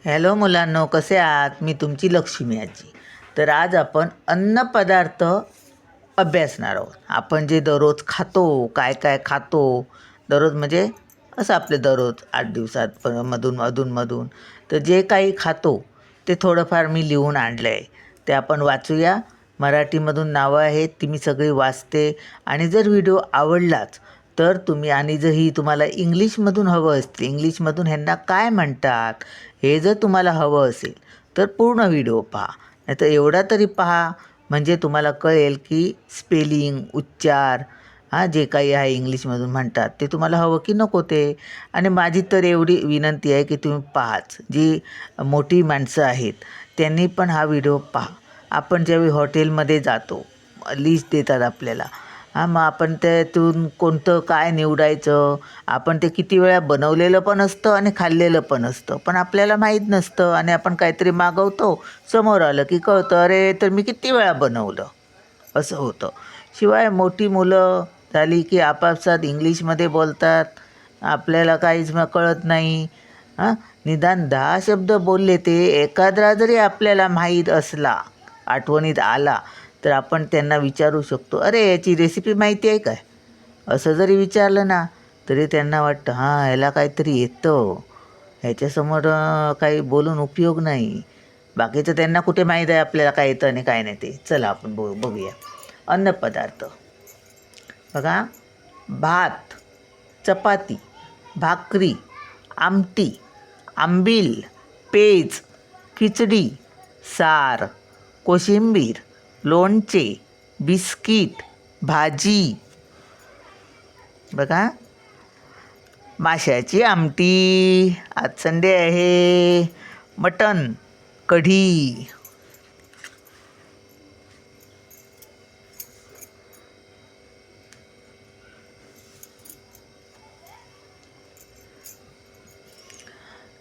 Hello मुलांनो, कसे आहात? मी तुमची लक्ष्मी आजी. तर आज आपण अन्नपदार्थ अभ्यासणार आहोत. आपण जे दररोज खातो, काय काय खातो, दररोज म्हणजे असं आपले दररोज 8 दिवसात अधूनमधून तर जे काही खातो ते थोडंफार मी लिहून आणलं आहे. ते आपण वाचूया. मराठीमधून नावं आहेत, ती मी सगळी वाचते. आणि जर व्हिडिओ आवडलाच तर तुम्ही, आणि जर ही तुम्हाला इंग्लिशमधून हवं असते, इंग्लिशमधून ह्यांना काय म्हणतात हे जर तुम्हाला हवं असेल तर पूर्ण व्हिडिओ पहा. नाहीतर एवढा तरी पहा म्हणजे तुम्हाला कळेल की स्पेलिंग, उच्चार जे काही आहे इंग्लिशमधून म्हणतात ते तुम्हाला हवं की नको ते. आणि माझी तर एवढी विनंती आहे की तुम्ही पाहाच. जी मोठी माणसं आहेत त्यांनी पण हा व्हिडिओ पहा. आपण ज्यावेळी हॉटेलमध्ये जातो, लिस्ट देतात आपल्याला, मग आपण त्यातून कोणतं काय निवडायचं. आपण ते किती वेळा बनवलेलं पण असतं आणि खाल्लेलं पण असतं, पण आपल्याला माहीत नसतं. आणि आपण काहीतरी मागवतो, समोर आलं की कळतं, अरे तर मी किती वेळा बनवलं, असं होतं. शिवाय मोठी मुलं झाली की आपापसात इंग्लिशमध्ये बोलतात, आपल्याला काहीच कळत नाही. निदान 10 शब्द बोलले ते एखादा जरी आपल्याला माहीत असला, आठवणीत आला, तर आपण त्यांना विचारू शकतो, अरे याची रेसिपी माहिती आहे काय? असं जरी विचारलं ना तरी त्यांना वाटतं ह्याला काहीतरी येतं, ह्याच्यासमोर काही बोलून उपयोग नाही. बाकीचं त्यांना कुठे माहीत आहे आपल्याला काय येतं आणि काय नाही ते. चला आपण बघूया. अन्नपदार्थ बघा: भात, चपाती, भाकरी, आमटी, आंबील, पेज, खिचडी, सार, कोशिंबीर, लोणचे, बिस्किट, भाजी. बघा: माशाची आमटी, आज संडे आहे, मटण, कढी.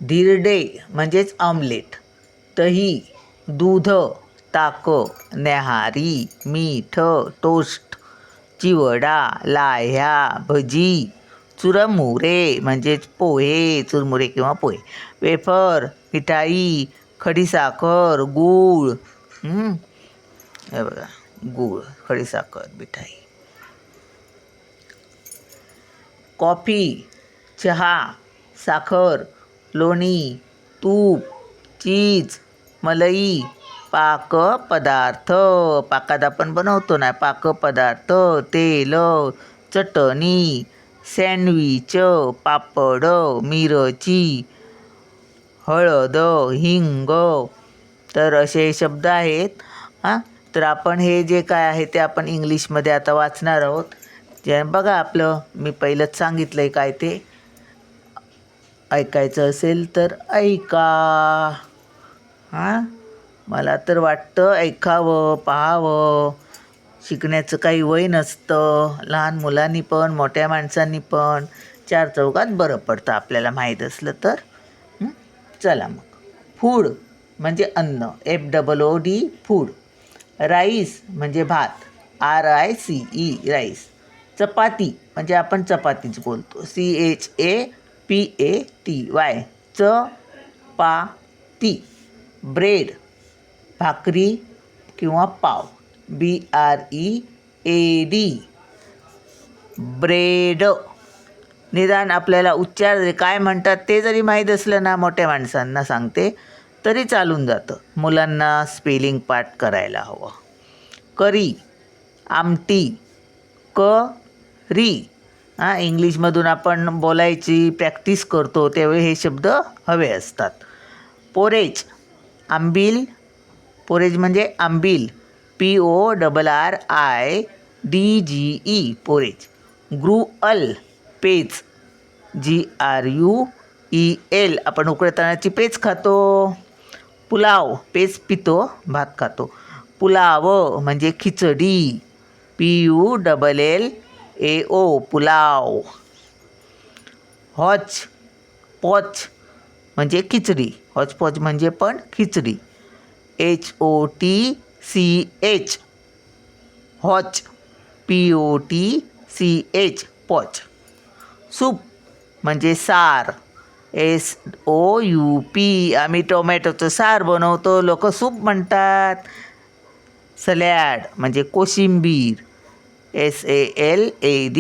धिरडे म्हणजेच ऑमलेट, दही, दूध, ताक, न्याहारी, मीठ, टोस्ट, चिवडा, लाह्या, भजी, चुरमुरे म्हणजेच पोहे, चुरमुरे किंवा पोहे, वेफर, मिठाई, खडीसाखर, गूळ. हे बघा, गूळ, खडीसाखर, मिठाई. कॉफी, चहा, साखर, लोणी, तूप, चीज, मलई, पाकपदार्थ. पाकात आपण बनवतो ना पाकपदार्थ, तेल, चटणी, सँडविच, पापड, मिरची, हळद, हिंग. तर असे शब्द आहेत. तर आपण हे जे काय आहे ते आपण इंग्लिशमध्ये आता वाचणार आहोत. जे बघा, आपलं मी पहिलंच सांगितलं आहे काय ते. ऐकायचं असेल तर ऐका. मला तर वाटतं ऐकावं, पाहावं. शिकण्याचं काही वय नसतं. लहान मुलांनी पण, मोठ्या माणसांनी पण. चार चौघात बरं पडतं आपल्याला माहीत असलं तर. चला मग. फूड म्हणजे अन्न, FOOD, फूड. राईस म्हणजे भात, RICE, राईस. चपाती म्हणजे आपण चपातीच बोलतो, CHAPATY, चपाती. ब्रेड भाकरी किंवा पाव, BREAD, ब्रेड. निदान आपल्याला उच्चार काय म्हणतात ते जरी माहीत असलं ना, मोठ्या माणसांना सांगते तरी चालून जातं. मुलांना स्पेलिंग पाठ करायला हवं. करी, आमटी, करी. इंग्लिशमधून आपण बोलायची प्रॅक्टिस करतो त्यावेळी हे शब्द हवे असतात. पोरेज, आंबील. पोरेज म्हणजे आंबील, PORRIDGE, पोरेज. ग्रुअल, पेज, GRUEL, आपण उकडतानाची पेज खातो. पुलाव, पेज पितो, भात खातो. पुलाव म्हणजे खिचडी, PULLAO, पुलाव. हॉच पॉच म्हणजे खिचडी, हॉचपॉच म्हणजे पण खिचडी, HOTCH, हॉच, POTCH, पॉच. सूप म्हणजे सार, SOUP. आम्ही टोमॅटोचं सार बनवतो, लोक सूप म्हणतात. सलॅड म्हणजे कोशिंबीर, SALAD.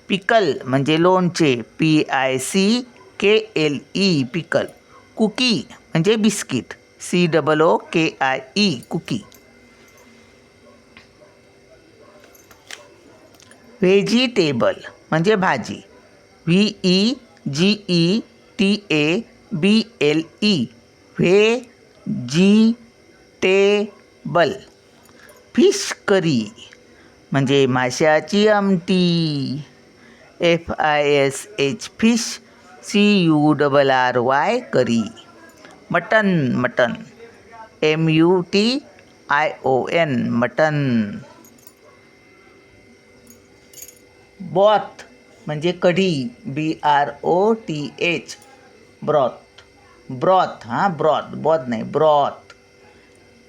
पिकल म्हणजे लोणचे, PICKLE पिकल. कुकी म्हणजे बिस्किट, COOKIE कुकी. व्हेजिटेबल म्हणजे भाजी, VEGETABLE व्हेजिटेबल. फिश करी म्हणजे माशाची आमटी, FISH fish, CURRY curry. Mutton MUTION mutton. Broth म्हणजे कढी, BROTH ब्रॉथ. ब्रॉथ नाही, ब्रॉथ.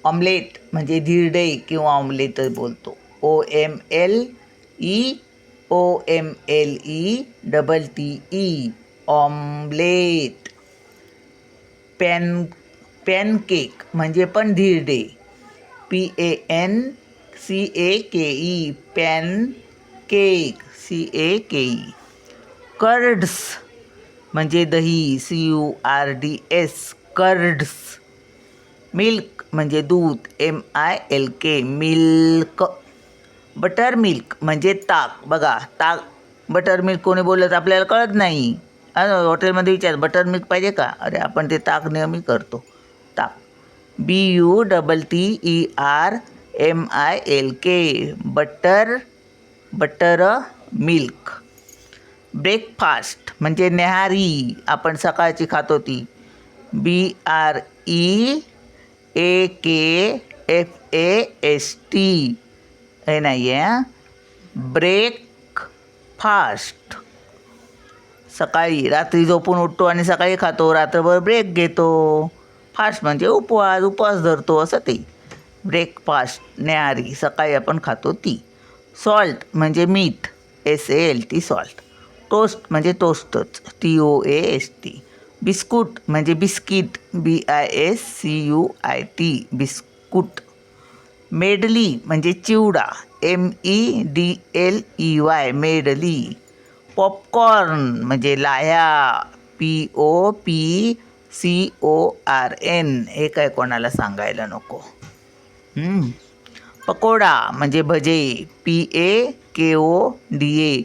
ऑमलेट म्हणजे धिरडे किंवा ऑमलेट बोलतो, OMLETE ऑमलेट. पॅनकेक म्हणजे पण धिरडे, PANCAKE पॅनकेक, CAKE. कर्ड्स म्हणजे दही, CURDS कर्ड्स. मिल्क म्हणजे दूध, MILK मिल्क. बटर मिल्क म्हणजे ताक. बघा, ताक बटर मिल्क कोणी बोललं तर आपल्याला कळत नाही. हॉटेलमध्ये विचार बटर मिल्क पाहिजे का, अरे आपण ते ताक नेहमी करतो, ताक. BUTTERMILK butter milk. ब्रेकफास्ट म्हणजे न्याहारी, आपण सकाळची खातो ती, BREAKFAST. हे नाही आहे, ब्रेकफास्ट. सकाळी, रात्री झोपून उठतो आणि सकाळी खातो, रात्रभर ब्रेक घेतो. फास्ट म्हणजे उपवास धरतो असं ते. ब्रेकफास्ट न्याहारी, सकाळी आपण खातो ती. सॉल्ट म्हणजे मीठ, SALT सॉल्ट. टोस्ट म्हणजे टोस्टच, TOAST. बिस्कुट म्हणजे बिस्किट, BISCUIT बिस्कुट. मेडली म्हणजे चिवडा, MEDLEY मेडली. पॉपकॉर्न म्हणजे लाह्या, POPCORN. हे काय कोणाला सांगायला नको. पकोडा म्हणजे भजे, PAKODA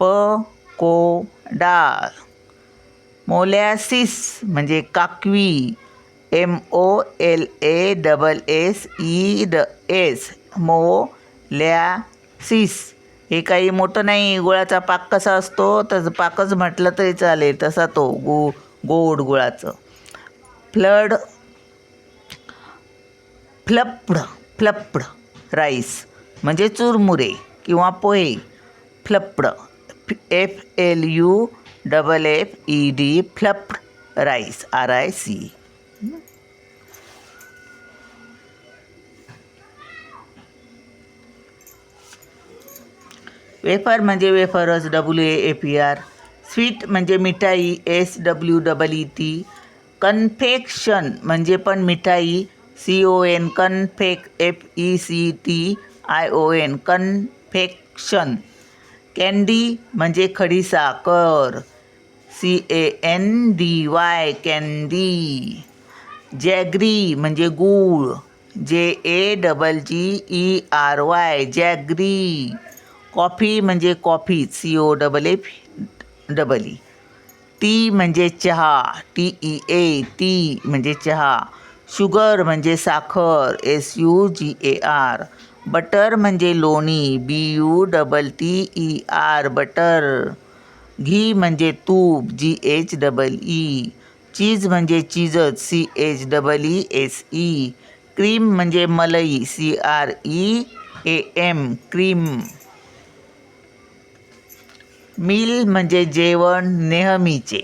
पकोडा. मोलॅसिस म्हणजे काकवी, MOLASSES मोलॅसिस. हे काही मोठं नाही. गुळाचा पाक कसा असतो, तर पाकच म्हटलं तरी चालेल तसा तो गोड गुळाचं. फ्लप्ड राईस म्हणजे चुरमुरे किंवा पोहे, फ्लप्ड, FLUFFED फ्लप्ड राईस, RIC. वेफर म्हणजे वेफरच, WAFER. स्वीट म्हणजे मिठाई, SWEET. कन्फेक्शन म्हणजे पण मिठाई, CON FECTION कन्फेक्शन. कँडी म्हणजे खडीसाखर, CANDY कँडी. जॅगरी म्हणजे गूळ, JAGGERY जॅगरी. कॉफी म्हणजे कॉफी, COFFEE. टी म्हणजे चहा, TEA म्हणजे चहा. शुगर म्हणजे साखर, SUGAR. बटर म्हणजे लोणी, BUTTER बटर. घी म्हणजे तूप, GHEE. चीज म्हणजे चीजच, CHEESE. क्रीम म्हणजे मलई, CREAM क्रीम. मील म्हणजे जेवण नेहमीचे,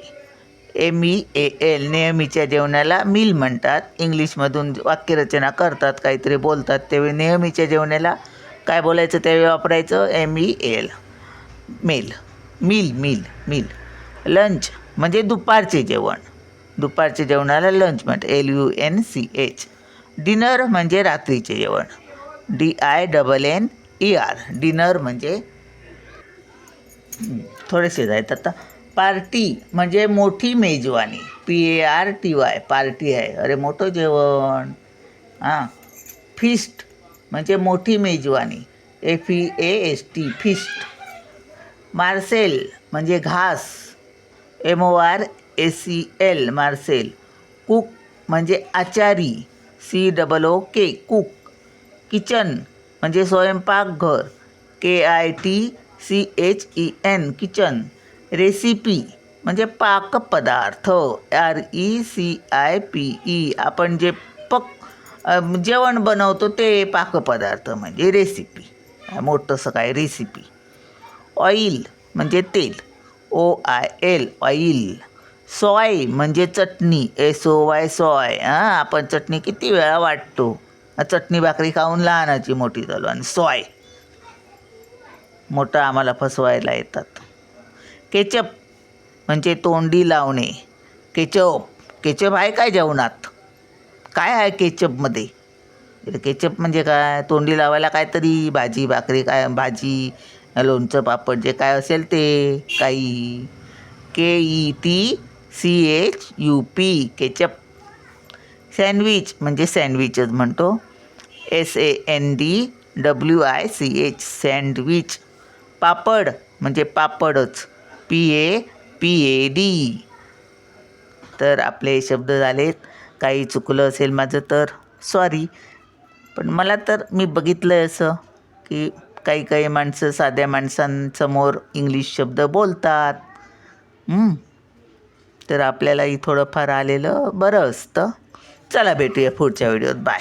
MEAL नेहमीच्या जेवणाला मील म्हणतात. इंग्लिशमधून वाक्यरचना करतात, काहीतरी बोलतात त्यावेळी नेहमीच्या जेवणाला काय बोलायचं त्यावेळी वापरायचं MEAL. मील. लंच म्हणजे दुपारचे जेवण. दुपारचे जेवणाला लंच म्हणतात, LUNCH. डिनर म्हणजे रात्रीचे जेवण, DINNER. डिनर म्हणजे थोडेसे आहेत आता. पार्टी म्हणजे मोठी मेजवानी, PARTY. पार्टी आहे, अरे मोठं जेवण. हां. फिस्ट म्हणजे मोठी मेजवानी, FEAST, फिस्ट. मार्सेल म्हणजे घास, MORSEL, मार्सेल. कुक म्हणजे आचारी, COOK, कुक. किचन म्हणजे स्वयंपाकघर, KITCHEN, किचन. रेसिपी म्हणजे पाकपदार्थ, RECIPE. आपण जे जेवण बनवतो ते पाकपदार्थ म्हणजे रेसिपी. मोठंसं काय रेसिपी. ऑइल म्हणजे तेल, OIL, ऑइल. सॉय म्हणजे चटणी, SOY, सॉय. आपण चटणी किती वेळा वाटतो, चटणी भाकरी खाऊन लहानाची मोठी झालो. आणि सॉय मोठं आम्हाला फसवायला येतात. केचप म्हणजे तोंडी लावणे, केचप आहे काय जेवणात? काय आहे केचपमध्ये? केचप म्हणजे काय? तोंडी लावायला काहीतरी भाजी भाकरी, काय भाजी, लोणचं पापड, जे काय असेल ते काही. KETCHUP, ketchup. सँडविच म्हणजे सँडविचच म्हणतो, SANDWICH, सँडविच. पापड म्हणजे पापडच, PAPAD. तर आपले शब्द झालेत. काही चुकलं असेल माझं तर सॉरी. पण मला तर मी बघितलं आहे असं की काही काही माणसं साध्या माणसांसमोर इंग्लिश शब्द बोलतात. तर आपल्यालाही थोडंफार आलेलं बरं असतं. चला भेटूया पुढच्या व्हिडिओत. बाय.